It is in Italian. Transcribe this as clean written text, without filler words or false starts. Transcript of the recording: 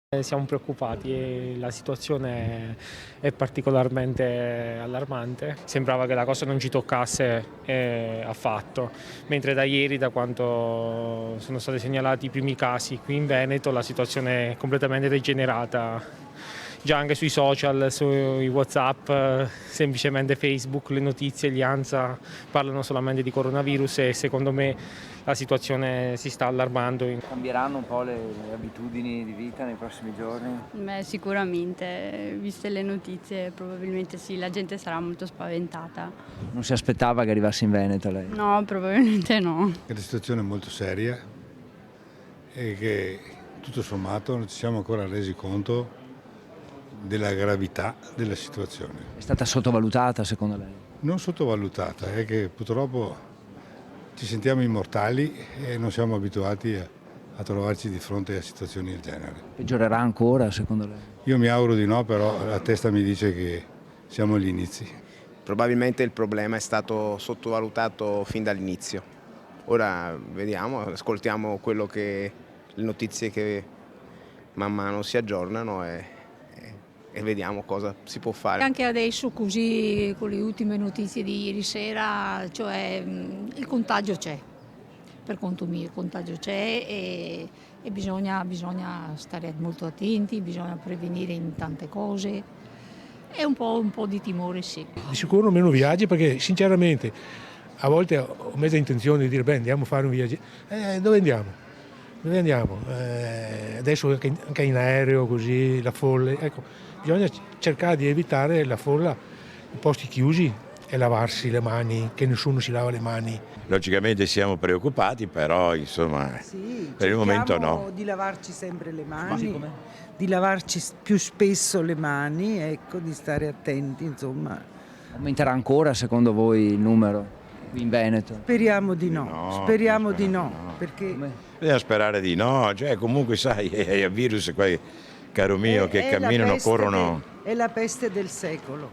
Siamo preoccupati e la situazione è particolarmente allarmante. Sembrava che la cosa non ci toccasse affatto, mentre da ieri, da quando sono stati segnalati i primi casi qui in Veneto, la situazione è completamente degenerata. Già anche sui social, sui WhatsApp, semplicemente Facebook, le notizie, gli ANSA parlano solamente di coronavirus e secondo me la situazione si sta allarmando. Cambieranno un po' le abitudini di vita nei prossimi giorni? Beh, sicuramente, viste le notizie, probabilmente sì, la gente sarà molto spaventata. Non si aspettava che arrivasse in Veneto lei? No, probabilmente no. È una situazione molto seria e che tutto sommato non ci siamo ancora resi conto della gravità della situazione. È stata sottovalutata secondo lei? Non sottovalutata, è che purtroppo ci sentiamo immortali e non siamo abituati a trovarci di fronte a situazioni del genere. Peggiorerà ancora secondo lei? Io mi auguro di no, però la testa mi dice che siamo agli inizi. Probabilmente il problema è stato sottovalutato fin dall'inizio. Ora vediamo, ascoltiamo le notizie che man mano si aggiornano e vediamo cosa si può fare. Anche adesso così con le ultime notizie di ieri sera, cioè il contagio c'è, per conto mio il contagio c'è e bisogna stare molto attenti, bisogna prevenire in tante cose e un po' di timore sì. Di sicuro meno viaggi perché sinceramente a volte ho mezza intenzione di dire beh andiamo a fare un viaggio, dove andiamo? Dove andiamo? Adesso anche in aereo così, la folla, ecco, bisogna cercare di evitare la folla, i posti chiusi e lavarsi le mani, che nessuno si lava le mani. Logicamente siamo preoccupati, però insomma Sì, per il momento no. di lavarci sempre le mani, di lavarci più spesso le mani, ecco, di stare attenti, insomma. Aumenterà ancora secondo voi il numero qui in Veneto? Speriamo di no, No, speriamo di no, no. perché Bisogna sperare di no, cioè comunque sai, è il virus qua, caro mio, che è la camminano, peste corrono. è la peste del secolo.